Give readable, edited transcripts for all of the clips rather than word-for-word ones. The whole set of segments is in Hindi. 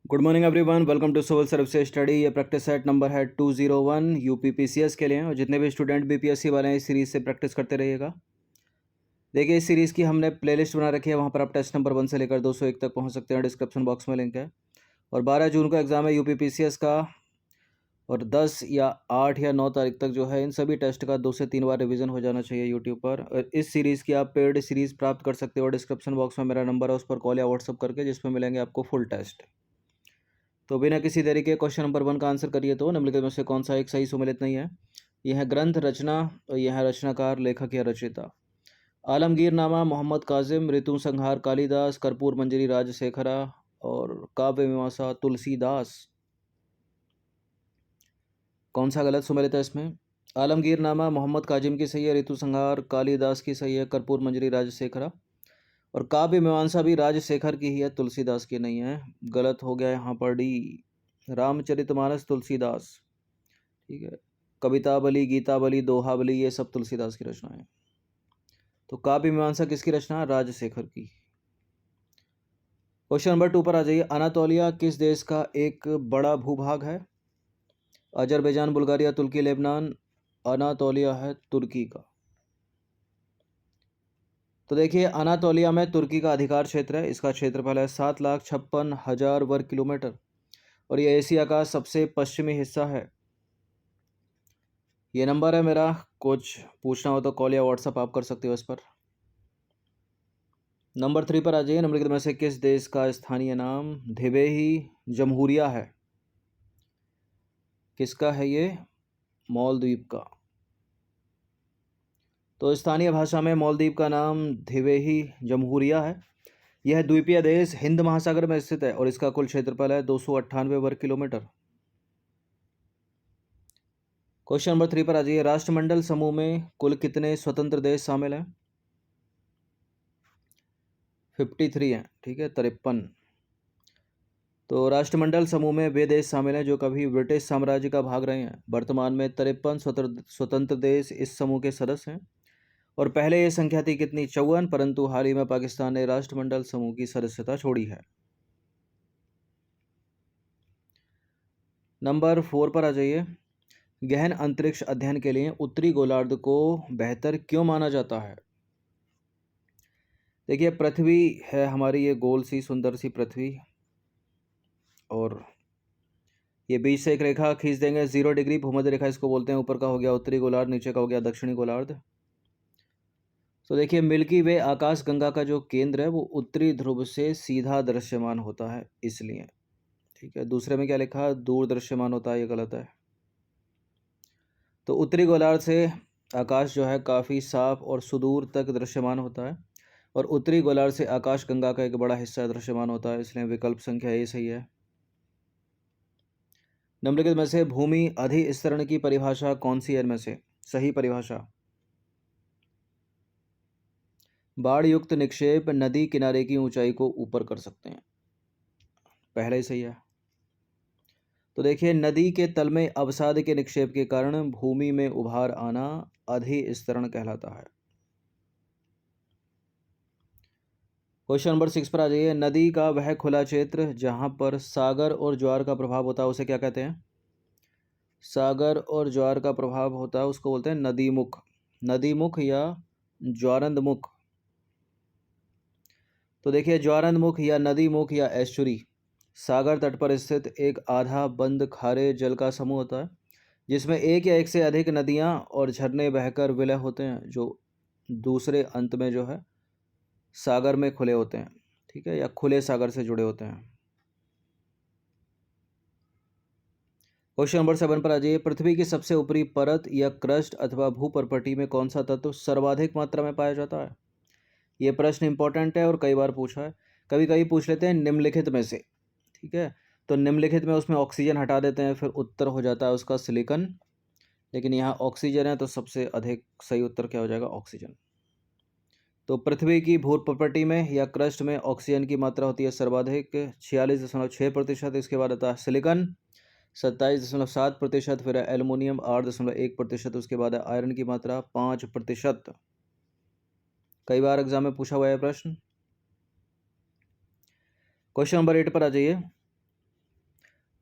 Good morning everyone, welcome to civil services study. ये प्रैक्टिस सेट नंबर है 201 यूपीपीसीएस के लिए। और जितने भी स्टूडेंट बीपीएससी वाले हैं इस सीरीज़ से प्रैक्टिस करते रहिएगा। देखिए, इस सीरीज़ की हमने प्लेलिस्ट बना रखी है, वहाँ पर आप टेस्ट नंबर 1 से लेकर 201 तक पहुँच सकते हैं। डिस्क्रिप्शन बॉक्स में लिंक है। और 12 जून को एग्ज़ाम है यूपीपीसीएस का, और 10 या 8 या 9 तारीख तक जो है इन सभी टेस्ट का 2 से 3 बार रिवीजन हो जाना चाहिए यूट्यूब पर। और इस सीरीज़ की आप पेड सीरीज़ प्राप्त कर सकते हो। डिस्क्रिप्शन बॉक्स में मेरा नंबर है, उस पर कॉल या व्हाट्सअप करके, जिसमें मिलेंगे आपको फुल टेस्ट। तो बिना किसी देरी के क्वेश्चन नंबर 1 का आंसर करिए। तो निम्नलिखित में से कौन सा एक सही सुमेलित नहीं है? यह है ग्रंथ रचना, और यह है रचनाकार, लेखक या रचयिता। आलमगीरनामा मोहम्मद काजिम, ऋतु संहार कालिदास, कर्पूर मंजरी राजशेखरा, और काव्य मीमांसा तुलसीदास। कौन सा गलत सुमेलित है इसमें? आलमगीरनामा मोहम्मद काजिम की सही है, ऋतु संहार कालिदास की सही है, कर्पूर मंजरी राजशेखरा, और काव्य मीमांसा भी राजशेखर की ही है, तुलसीदास की नहीं है। गलत हो गया यहाँ पर डी, रामचरितमानस तुलसीदास। ठीक है, कवितावली, गीतावली, दोहावली, ये सब तुलसीदास की रचना है। तो काव्य मीमांसा किसकी रचना? राजशेखर की। क्वेश्चन नंबर 2 पर आ जाइए। अनातोलिया किस देश का एक बड़ा भूभाग है? अजरबैजान, बुल्गारिया, तुर्की, लेबनान। अनातोलिया है तुर्की का। तो देखिए, अनातोलिया में तुर्की का अधिकार क्षेत्र है। इसका क्षेत्रफल है 7,56,000 वर्ग किलोमीटर, और ये एशिया का सबसे पश्चिमी हिस्सा है। ये नंबर है मेरा, कुछ पूछना हो तो कॉल या व्हाट्सअप आप कर सकते हो इस पर। नंबर 3 पर आ जाइए। निम्नलिखित में से किस देश का स्थानीय नाम धिबेही जमहूरिया है? किसका है ये? मालदीव का। तो स्थानीय भाषा में मालदीव का नाम धिबेही जमहूरिया है। यह द्वीपीय देश हिंद महासागर में स्थित है, और इसका कुल क्षेत्रफल है 298 वर्ग किलोमीटर। क्वेश्चन नंबर 3 पर आ जाइए। राष्ट्रमंडल समूह में कुल कितने स्वतंत्र देश शामिल हैं? 53 हैं। ठीक है, 53। तो राष्ट्रमंडल समूह में वे देश शामिल हैं जो कभी ब्रिटिश साम्राज्य का भाग रहे हैं। वर्तमान में 53 स्वतंत्र देश इस समूह के सदस्य हैं, और पहले ये संख्या थी कितनी? 54, परंतु हाल ही में पाकिस्तान ने राष्ट्रमंडल समूह की सदस्यता छोड़ी है। नंबर 4 पर आ जाइए। गहन अंतरिक्ष अध्ययन के लिए उत्तरी गोलार्ध को बेहतर क्यों माना जाता है? देखिए, पृथ्वी है हमारी, ये गोल सी सुंदर सी पृथ्वी, और ये बीच से एक रेखा खींच देंगे 0 डिग्री, भूमध्य रेखा इसको बोलते हैं। ऊपर का हो गया उत्तरी गोलार्ध, नीचे का हो गया दक्षिणी गोलार्ध। तो देखिए, मिल्की वे आकाश गंगा का जो केंद्र है वो उत्तरी ध्रुव से सीधा दृश्यमान होता है, इसलिए। ठीक है, दूसरे में क्या लिखा? दूर दृश्यमान होता है, ये गलत है। तो उत्तरी गोलार्ध से आकाश जो है काफ़ी साफ और सुदूर तक दृश्यमान होता है, और उत्तरी गोलार्ध से आकाश गंगा का एक बड़ा हिस्सा दृश्यमान होता है, इसलिए विकल्प संख्या ए सही है। निम्नलिखित में से भूमि अधिस्तरण की परिभाषा कौन सी है इनमें से? सही परिभाषा। बाढ़ युक्त निक्षेप नदी किनारे की ऊंचाई को ऊपर कर सकते हैं, पहले ही सही है। तो देखिए, नदी के तल में अवसाद के निक्षेप के कारण भूमि में उभार आना अधिस्तरण कहलाता है। क्वेश्चन नंबर 6 पर आ जाइए। नदी का वह खुला क्षेत्र जहां पर सागर और ज्वार का प्रभाव होता है उसे क्या कहते हैं? सागर और ज्वार का प्रभाव होता है उसको बोलते हैं नदीमुख। नदीमुख या ज्वारंदमुख। तो देखिए, ज्वारंदमुख या नदीमुख या एस्चुरी सागर तट पर स्थित एक आधा बंद खारे जल का समूह होता है, जिसमें एक या एक से अधिक नदियां और झरने बहकर विलय होते हैं, जो दूसरे अंत में जो है सागर में खुले होते हैं। ठीक है, या खुले सागर से जुड़े होते हैं। क्वेश्चन नंबर 7 पर आ जाइए। पृथ्वी की सबसे ऊपरी परत या क्रस्ट अथवा भूपर्पटी में कौन सा तत्व सर्वाधिक मात्रा में पाया जाता है? ये प्रश्न इंपॉर्टेंट है और कई बार पूछा है। कभी कभी पूछ लेते हैं निम्नलिखित में से। ठीक है, तो निम्नलिखित में उसमें ऑक्सीजन हटा देते हैं, फिर उत्तर हो जाता है उसका सिलिकॉन, लेकिन यहाँ ऑक्सीजन है, तो सबसे अधिक सही उत्तर क्या हो जाएगा? ऑक्सीजन। तो पृथ्वी की भूप्रॉपर्टी में या क्रस्ट में ऑक्सीजन की मात्रा होती है सर्वाधिक 46.6%। इसके बाद आता है सिलिकॉन 27.7%, फिर है एल्युमिनियम 8.1%, उसके बाद है आयरन की मात्रा 5%। कई बार एग्जाम में पूछा हुआ है प्रश्न। क्वेश्चन नंबर 8 पर आ जाइए।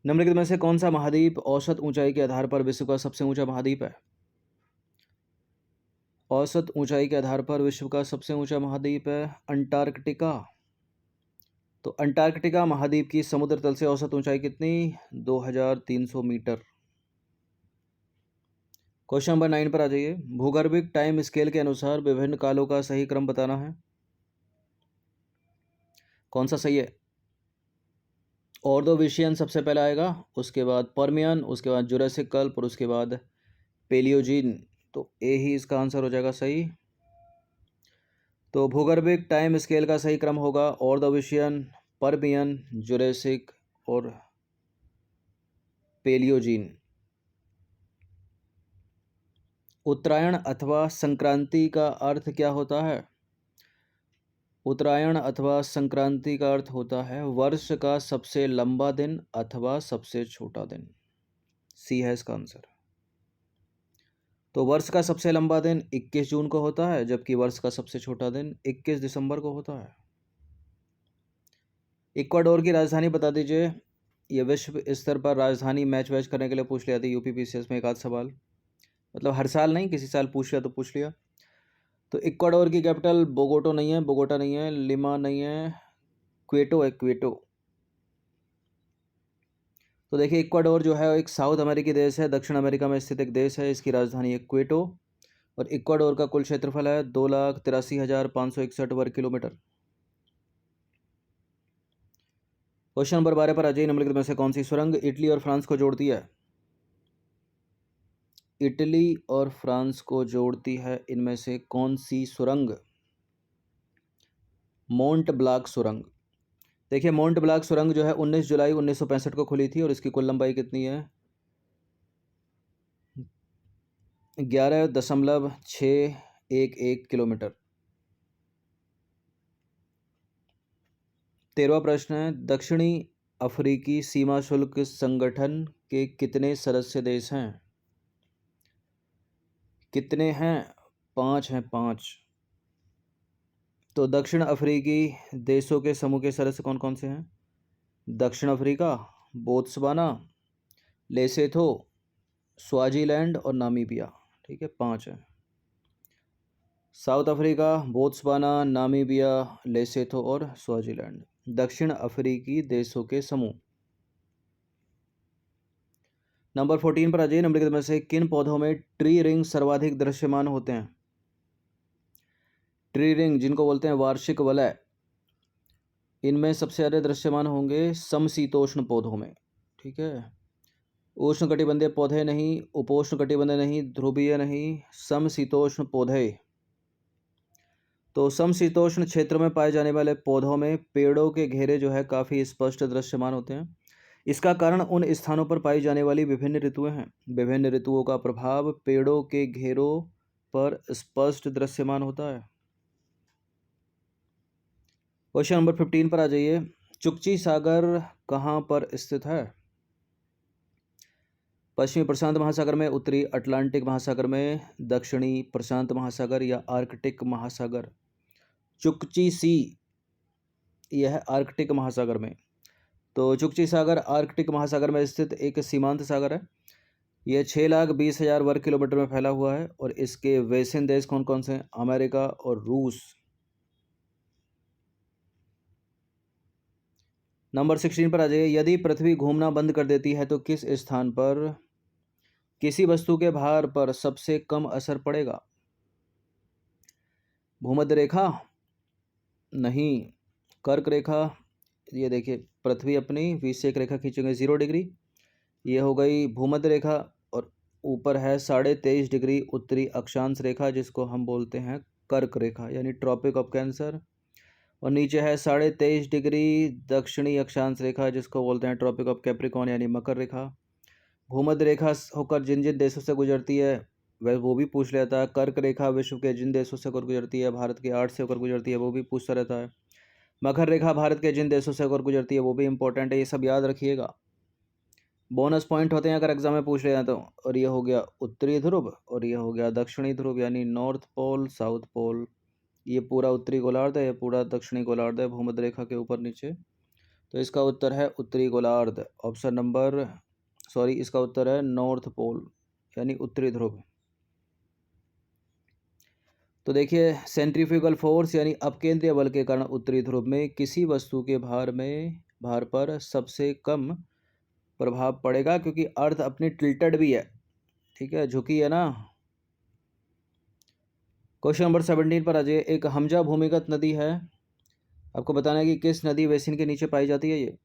निम्नलिखित में से कौन सा महाद्वीप औसत ऊंचाई के आधार पर विश्व का सबसे ऊंचा महाद्वीप है? औसत ऊंचाई के आधार पर विश्व का सबसे ऊंचा महाद्वीप है अंटार्कटिका। तो अंटार्कटिका महाद्वीप की समुद्र तल से औसत ऊंचाई कितनी? 2300 मीटर। क्वेश्चन नंबर 9 पर आ जाइए। भूगर्भिक टाइम स्केल के अनुसार विभिन्न कालों का सही क्रम बताना है। कौन सा सही है? ऑर्डोविशियन सबसे पहले आएगा, उसके बाद पर्मियन, उसके बाद जुरासिक कल्प और उसके बाद पेलियोजीन। तो ए ही इसका आंसर हो जाएगा सही। तो भूगर्भिक टाइम स्केल का सही क्रम होगा ऑर्डोविशियन, पर्मियन, जुरासिक और पेलियोजीन। उत्तरायण अथवा संक्रांति का अर्थ क्या होता है? उत्तरायण अथवा संक्रांति का अर्थ होता है वर्ष का सबसे लंबा दिन अथवा सबसे छोटा दिन। सी है इसका आंसर। तो वर्ष का सबसे लंबा दिन 21 जून को होता है, जबकि वर्ष का सबसे छोटा दिन 21 दिसंबर को होता है। इक्वाडोर की राजधानी बता दीजिए। ये विश्व स्तर पर राजधानी मैच वैच करने के लिए पूछ लिया था यूपीपीसीएस में एक आध सवाल, मतलब हर साल नहीं, किसी साल पूछ लिया तो पूछ लिया। तो इक्वाडोर की कैपिटल बोगोटो नहीं है, बोगोटा नहीं है, लिमा नहीं है, क्वेटो है, क्वेटो। तो देखिए इक्वाडोर जो है एक साउथ अमेरिकी देश है, दक्षिण अमेरिका में स्थित एक देश है। इसकी राजधानी है क्वेटो और इक्वाडोर का कुल क्षेत्रफल है 2,83,561 वर्ग किलोमीटर। क्वेश्चन नंबर 12 पर आ जाइए। निम्नलिखित में से कौन सी सुरंग इटली और फ्रांस को जोड़ती है? इटली और फ्रांस को जोड़ती है इनमें से कौन सी सुरंग? मोंट ब्लांक सुरंग। देखिए मोंट ब्लांक सुरंग जो है 19 जुलाई 1965 को खुली थी और इसकी कुल लंबाई कितनी है? 11.611 किलोमीटर। 13वां प्रश्न है, दक्षिणी अफ्रीकी सीमा शुल्क संगठन के कितने सदस्य देश हैं? कितने हैं? 5 हैं, 5। तो दक्षिण अफ्रीकी देशों के समूह के सदस्य कौन कौन से हैं? दक्षिण अफ्रीका, बोत्सवाना, लेसेथो, स्वाजीलैंड और नामीबिया। ठीक है, 5 हैं। साउथ अफ्रीका, बोत्सवाना, नामीबिया, लेसेथो और स्वाजीलैंड, दक्षिण अफ्रीकी देशों के समूह। नंबर 14 पर आ जाइए। निम्नलिखित में से किन पौधों में ट्री रिंग सर्वाधिक दृश्यमान होते हैं? ट्री रिंग जिनको बोलते हैं वार्षिक वलय, इनमें सबसे ज़्यादा दृश्यमान होंगे समशीतोष्ण पौधों में। ठीक है, उष्णकटिबंधीय पौधे नहीं, उपोष्णकटिबंधीय नहीं, ध्रुवीय नहीं, समशीतोष्ण पौधे। तो समशीतोष्ण क्षेत्र में पाए जाने वाले पौधों में पेड़ों के घेरे जो है काफ़ी स्पष्ट दृश्यमान होते हैं। इसका कारण उन स्थानों पर पाई जाने वाली विभिन्न ऋतुएं हैं। विभिन्न ऋतुओं का प्रभाव पेड़ों के घेरों पर स्पष्ट दृश्यमान होता है। क्वेश्चन नंबर 15 पर आ जाइए। चुकची सागर कहाँ पर स्थित है? पश्चिमी प्रशांत महासागर में, उत्तरी अटलांटिक महासागर में, दक्षिणी प्रशांत महासागर या आर्कटिक महासागर? चुकची सी यह आर्कटिक महासागर में। तो चुकची सागर आर्कटिक महासागर में स्थित एक सीमांत सागर है। यह 6,20,000 वर्ग किलोमीटर में फैला हुआ है और इसके वेसिन देश कौन कौन से हैं? अमेरिका और रूस। नंबर 16 पर आ जाइए। यदि पृथ्वी घूमना बंद कर देती है तो किस स्थान पर किसी वस्तु के भार पर सबसे कम असर पड़ेगा? भूमध्य रेखा नहीं, कर्क रेखा। ये देखिए पृथ्वी अपनी विषेक रेखा खींचेंगे 0 डिग्री, ये हो गई भूमध्य रेखा और ऊपर है 23.5 डिग्री उत्तरी अक्षांश रेखा जिसको हम बोलते हैं कर्क रेखा यानी ट्रॉपिक ऑफ कैंसर, और नीचे है 23.5 डिग्री दक्षिणी अक्षांश रेखा जिसको बोलते हैं ट्रॉपिक ऑफ कैप्रिकॉर्न यानी मकर रेखा। भूमध्य रेखा होकर जिन जिन देशों से गुजरती है वह वो भी पूछ लेता है। कर्क रेखा विश्व के जिन देशों से होकर गुजरती है, भारत के 8 से होकर गुजरती है, वो भी पूछता रहता है। मकर रेखा भारत के जिन देशों से होकर गुजरती है वो भी इंपॉर्टेंट है, ये सब याद रखिएगा, बोनस पॉइंट होते हैं अगर एग्जाम में पूछ लिया तो। और ये हो गया उत्तरी ध्रुव और ये हो गया दक्षिणी ध्रुव यानी नॉर्थ पोल साउथ पोल। ये पूरा उत्तरी गोलार्ध है, ये पूरा दक्षिणी गोलार्ध है भूमध्य रेखा के ऊपर नीचे। तो इसका उत्तर है उत्तरी गोलार्ध। ऑप्शन नंबर इसका उत्तर है नॉर्थ पोल यानी उत्तरी ध्रुव। तो देखिए सेंट्रीफ्यूगल फोर्स यानी अपकेंद्रीय बल के कारण उत्तरी ध्रुव में किसी वस्तु के भार पर सबसे कम प्रभाव पड़ेगा, क्योंकि अर्थ अपनी टिल्टेड भी है, ठीक है, झुकी है ना। क्वेश्चन नंबर 17 पर आ जाइए। एक हमजा भूमिगत नदी है, आपको बताना है कि किस नदी बेसिन के नीचे पाई जाती है। ये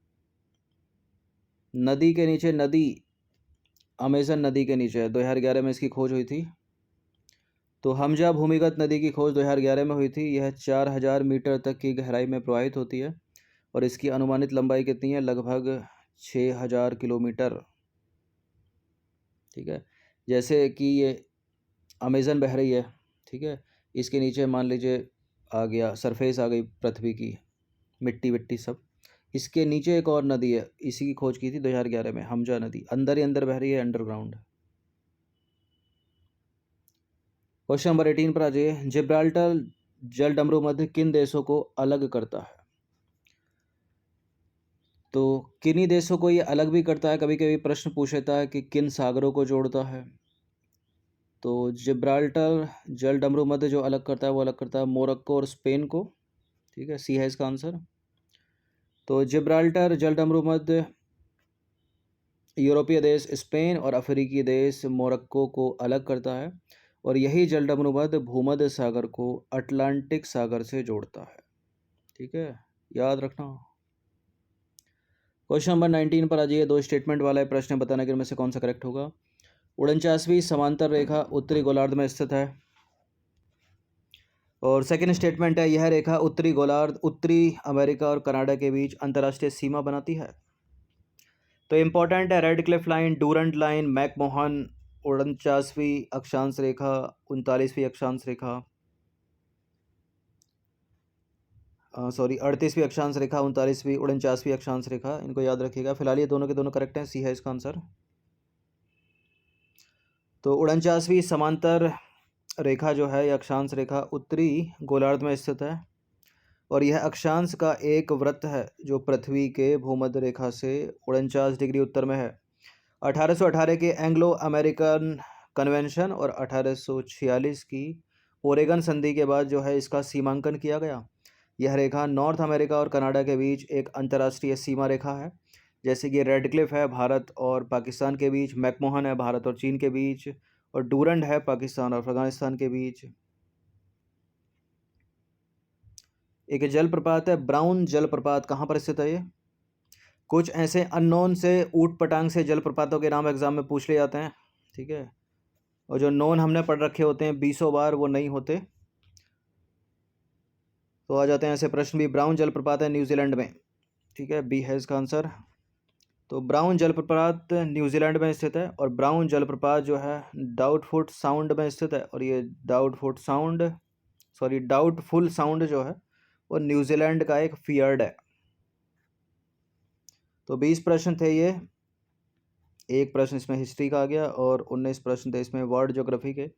नदी के नीचे, नदी अमेजन नदी के नीचे है। 2011 में इसकी खोज हुई थी। तो हमजा भूमिगत नदी की खोज 2011 में हुई थी। यह 4000 मीटर तक की गहराई में प्रवाहित होती है और इसकी अनुमानित लंबाई कितनी है? लगभग 6000 किलोमीटर, ठीक है। जैसे कि ये अमेजन बह रही है, ठीक है, इसके नीचे मान लीजिए आ गया सरफेस, आ गई पृथ्वी की मिट्टी विट्टी सब। इसके नीचे एक और नदी है, इसी की खोज की थी 2011 में, हमजा नदी अंदर ही अंदर बह रही है, अंडरग्राउंड। क्वेश्चन नंबर 18 पर आ जाइए। जिब्राल्टर जलडमरू मध्य किन देशों को अलग करता है? तो किन्हीं देशों को ये अलग भी करता है। कभी कभी प्रश्न पूछ लेता है कि किन सागरों को जोड़ता है। तो जिब्राल्टर जलडमरू मध्य जो अलग करता है वो अलग करता है मोरक्को और स्पेन को, ठीक है, सी है इसका आंसर। तो जिब्राल्टर जलडमरू मध्य यूरोपीय देश स्पेन और अफ्रीकी देश मोरक्को को अलग करता है और यही जलडमरू मध्य भूमध्य सागर को अटलांटिक सागर से जोड़ता है, ठीक है, याद रखना। क्वेश्चन नंबर 19 पर आ जाइए। दो स्टेटमेंट वाला है प्रश्न, बताना कि इनमें से कौन सा करेक्ट होगा। 49वीं समांतर रेखा उत्तरी गोलार्ध में स्थित है और सेकंड स्टेटमेंट है यह रेखा उत्तरी गोलार्ध, उत्तरी अमेरिका और कनाडा के बीच अंतर्राष्ट्रीय सीमा बनाती है। तो इंपॉर्टेंट है Radcliffe line, Durand line, McMahon 49वीं अक्षांश रेखा, 39वीं अक्षांश रेखा, 38वीं अक्षांश रेखा, 39वीं 49वीं अक्षांश रेखा, इनको याद रखिएगा। फिलहाल ये दोनों के दोनों करेक्ट हैं, सी है इसका आंसर। तो 49वीं समांतर रेखा जो है, यह अक्षांश रेखा उत्तरी गोलार्ध में स्थित है और यह अक्षांश का एक वृत्त है जो पृथ्वी के भूमध्य रेखा से 49 डिग्री उत्तर में है। 1818 के एंग्लो अमेरिकन कन्वेंशन और 1846 की ओरेगन संधि के बाद जो है इसका सीमांकन किया गया। यह रेखा नॉर्थ अमेरिका और कनाडा के बीच एक अंतर्राष्ट्रीय सीमा रेखा है। जैसे कि रेडक्लिफ है भारत और पाकिस्तान के बीच, मैकमोहन है भारत और चीन के बीच, और डूरंट है पाकिस्तान और अफगानिस्तान के बीच। एक जलप्रपात है ब्राउन जलप्रपात, कहाँ पर स्थित है ये? कुछ ऐसे अननोन से ऊट पटांग से जलप्रपातों के नाम एग्जाम में पूछ ले जाते हैं, ठीक है, और जो नोन हमने पढ़ रखे होते हैं 20 बार, वो नहीं होते। तो आ जाते हैं ऐसे प्रश्न भी। ब्राउन जलप्रपात है न्यूजीलैंड में, ठीक है, बी है इसका आंसर। तो ब्राउन जलप्रपात न्यूजीलैंड में स्थित है और ब्राउन जलप्रपात जो है डाउटफुल साउंड में स्थित है और ये डाउटफुल साउंड जो है वो न्यूजीलैंड का एक फियर्ड है। तो 20 प्रश्न थे ये, एक प्रश्न इसमें हिस्ट्री का आ गया और 19 प्रश्न थे इसमें वर्ल्ड ज्योग्राफी के।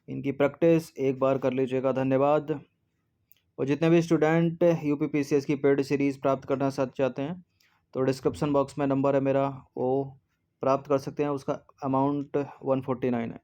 इनकी प्रैक्टिस एक बार कर लीजिएगा। धन्यवाद। और जितने भी स्टूडेंट यूपीपीसीएस की पेड सीरीज़ प्राप्त करना चाहते हैं तो डिस्क्रिप्शन बॉक्स में नंबर है मेरा, वो प्राप्त कर सकते हैं। उसका अमाउंट 149 है।